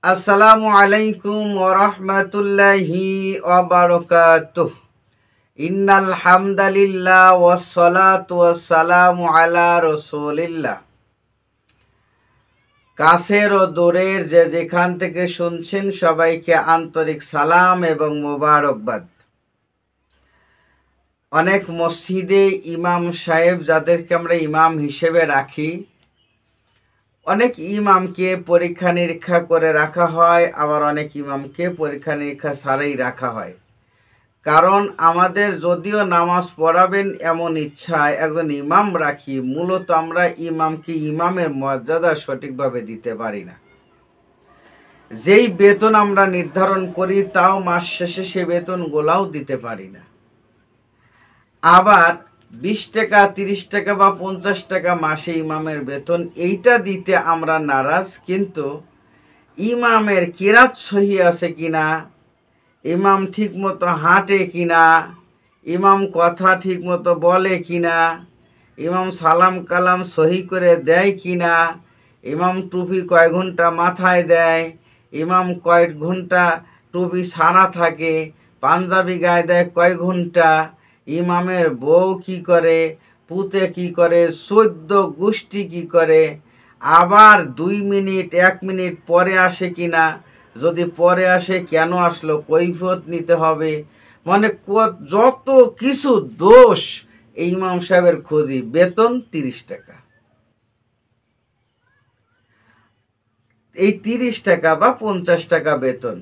আসসালামু আলাইকুম ওয়া রাহমাতুল্লাহি ওয়া বারাকাতুহ। ইন্নাল হামদালিল্লাহ ওয়াস সালাতু ওয়াস সালামু আলা রাসূলিল্লাহ। কাছের ও দূরের যে যেখান থেকে শুনছেন সবাইকে আন্তরিক সালাম এবং মোবারকবাদ। অনেক মসজিদে ইমাম সাহেব যাদেরকে আমরা ইমাম হিসেবে রাখি, অনেক ইমামকে পরীক্ষা নিরীক্ষা করে রাখা হয়, আবার অনেক ইমামকে পরীক্ষা নিরীক্ষা ছাড়াই রাখা হয়। কারণ আমাদের যদিও নামাজ পড়াবেন এমন ইচ্ছায় একজন ইমাম রাখি, মূলত আমরা ইমামকে ইমামের মর্যাদা সঠিকভাবে দিতে পারি না। যেই বেতন আমরা নির্ধারণ করি তাও মাস শেষে সে বেতনগুলাও দিতে পারি না। আবার 20 টাকা 30 টাকা বা 50 টাকা মাসে ইমামের বেতন, এইটা দিতে আমরা নারাজ। কিন্তু ইমামের কিরাত সহি আছে কিনা, ইমাম ঠিক মতো হাঁটে কিনা, ইমাম কথা ঠিক মতো বলে কিনা, ইমাম সালাম কালাম সহি করে দেয় কিনা, ইমাম টুপি কয় ঘন্টা মাথায় দেয়, ইমাম কয় ঘন্টা টুপি সারা থাকে, পাঞ্জাবি গায়ে দেয় কয় ঘন্টা, ইমামের বউ কি করে, পুতে কি করে, 14 গোষ্ঠী কি করে, আবার 2 মিনিট 1 মিনিট পরে আসে কিনা, যদি পরে আসে কেন আসলো কৈফিয়ত নিতে হবে। মানে যত কিছু দোষ এই ইমাম সাহেবের খোঁজি। বেতন 30 টাকা। এই 30 টাকা বা 50 টাকা বেতন,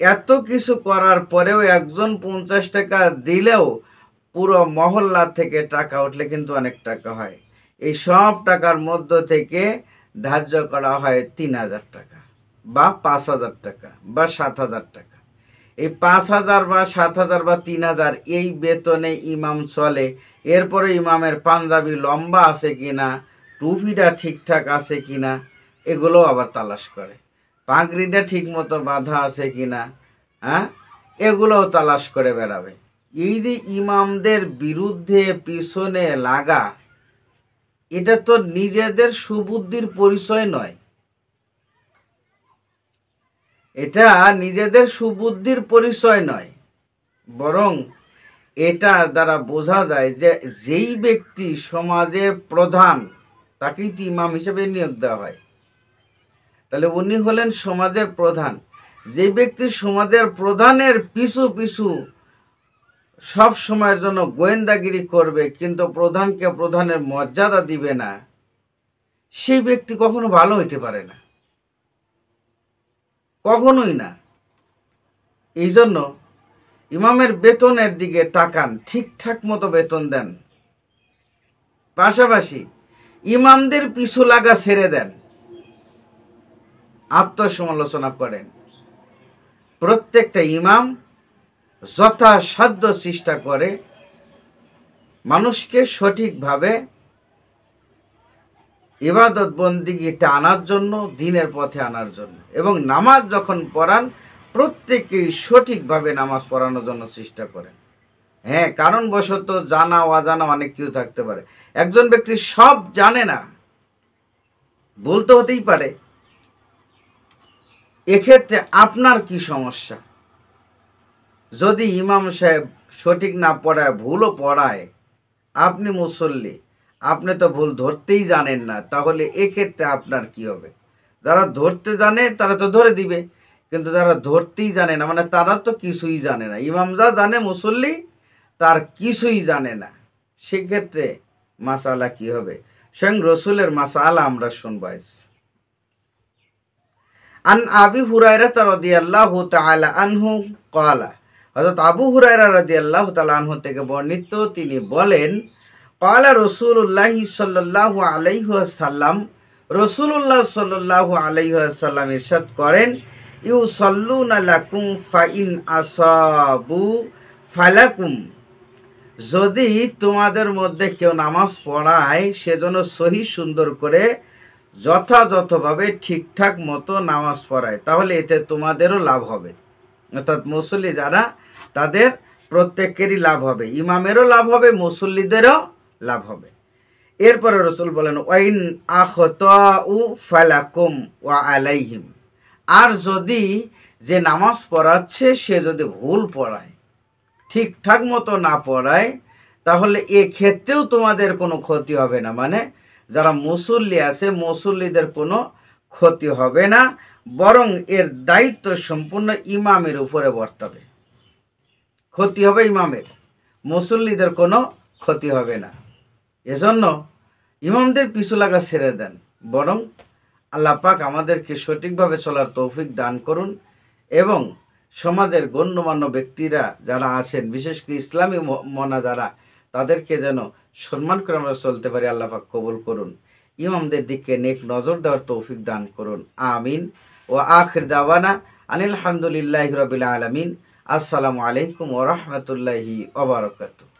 এত কিছু করার পরেও একজন 50 টাকা দিলেও পুরো মহল্লা থেকে টাকা উঠলে কিন্তু অনেক টাকা হয়। এই সব টাকার মধ্য থেকে ধার্য করা হয় 3000 টাকা বা 5000 টাকা বা 7000 টাকা। এই 5000 বা 7000 বা 3000 এই বেতনে ইমাম চলে। এরপরে ইমামের পাঞ্জাবি লম্বা আছে কিনা, টুপিটা ঠিকঠাক আছে কিনা, এগুলো আবার তালাশ করে। পাগড়িটা ঠিক মতো বাঁধা আছে কিনা, হ্যাঁ, এগুলোও তালাশ করে বেড়াবে। এই যে ইমামদের বিরুদ্ধে পিছনে লাগা, এটা তো নিজেদের সুবুদ্ধির পরিচয় নয়। এটা নিজেদের সুবুদ্ধির পরিচয় নয়, বরং এটা দ্বারা বোঝা যায় যে যেই ব্যক্তি সমাজের প্রধান তাকেই তো ইমাম হিসেবে নিয়োগ দেওয়া হয়। তাহলে উনি হলেন সমাজের প্রধান। যে ব্যক্তি সমাজের প্রধানের পিছু পিছু সব সময়ের জন্য গোয়েন্দাগিরি করবে কিন্তু প্রধানকে প্রধানের মর্যাদা দিবে না, সেই ব্যক্তি কখনো ভালো হইতে পারে না, কখনোই না। এই জন্য ইমামের বেতনের দিকে তাকান, ঠিকঠাক মতো বেতন দেন, পাশাপাশি ইমামদের পিছু লাগা ছেড়ে দেন, আত্মসমালোচনা করেন। প্রত্যেকটা ইমাম যথাসাধ্য চেষ্টা করে মানুষকে সঠিকভাবে ইবাদত বন্দিগিতে আনার জন্য, দিনের পথে আনার জন্য। এবং নামাজ যখন পড়ান প্রত্যেকেই সঠিকভাবে নামাজ পড়ানোর জন্য চেষ্টা করেন। হ্যাঁ, কারণবশত জানা অজানা অনেক কিছু থাকতে পারে। একজন ব্যক্তি সব জানে না, ভুল তো হতেই পারে। এক্ষেত্রে আপনার কি সমস্যা? যদি ইমাম সাহেব সঠিক না পড়ায়, ভুলও পড়ায়, আপনি মুসল্লি, আপনি তো ভুল ধরতেই জানেন না, তাহলে এক্ষেত্রে আপনার কি হবে? যারা ধরতে জানে তারা তো ধরে দিবে, কিন্তু যারা ধরতেই জানে না, মানে তারা তো কিছুই জানে না। ইমাম যা জানে মুসল্লি তার কিছুই জানে না। সেক্ষেত্রে মাসালা কি হবে? স্বয়ং রসুলের মাসালা আমরা শুনবো। আন আবি হুরায়রা রাদিয়াল্লাহু তাআলা আনহু ক্বালা, হযরত আবু হুরায়রা রাদিয়াল্লাহু তাআলা আনহু থেকে বর্ণিত, তিনি বলেন, ক্বালা রাসূলুল্লাহ সাল্লাল্লাহু আলাইহি ওয়াসাল্লাম, রাসূলুল্লাহ সাল্লাল্লাহু আলাইহি ওয়াসাল্লাম ইরশাদ করেন, ইউসাল্লুনা লাকুম ফাইন আসাবু ফালাকুম, যদি তোমাদের মধ্যে কেউ নামাজ পড়ায় সেজন্য সহি সুন্দর করে যথাযথভাবে ঠিকঠাক মতো নামাজ পড়ায়, তাহলে এতে তোমাদেরও লাভ হবে। অর্থাৎ মুসল্লি যারা, তাদের প্রত্যেকেরই লাভ হবে, ইমামেরও লাভ হবে, মুসল্লিদেরও লাভ হবে। এরপরে রসুল বলেন, ওয়াইন আখতাউ ফালাকুম ওয়া আলাইহিম, আর যদি যে নামাজ পড়াচ্ছে সে যদি ভুল পড়ায়, ঠিকঠাক মতো না পড়ায়, তাহলে ক্ষেত্রেও তোমাদের কোনো ক্ষতি হবে না। মানে যারা মুসল্লি আছে মুসল্লিদের কোনো ক্ষতি হবে না, বরং এর দায়িত্ব সম্পূর্ণ ইমামের উপরে বর্তাবে। ক্ষতি হবে ইমামের, মুসল্লিদের কোনো ক্ষতি হবে না। এজন্য ইমামদের পিছু লাগা ছেড়ে দেন, বরং আল্লাহ পাক আমাদেরকে সঠিকভাবে চলার তৌফিক দান করুন এবং সমাজের গণ্যমান্য ব্যক্তিরা যারা আছেন, বিশেষ করে ইসলামী মনা যারা, তাদেরকে যেন সম্মান করে আমরা চলতে পারি। আল্লাহ পাক কবুল করুন, ইমামদের দিকে নেক নজর দেওয়ার তৌফিক দান করুন। আমিন। ও আখির দাওয়ানা আনিল হামদুলিল্লাহি রাব্বিল আলামিন। আসসালামু আলাইকুম ওয়া রাহমাতুল্লাহি ওয়া বারাকাতুহু।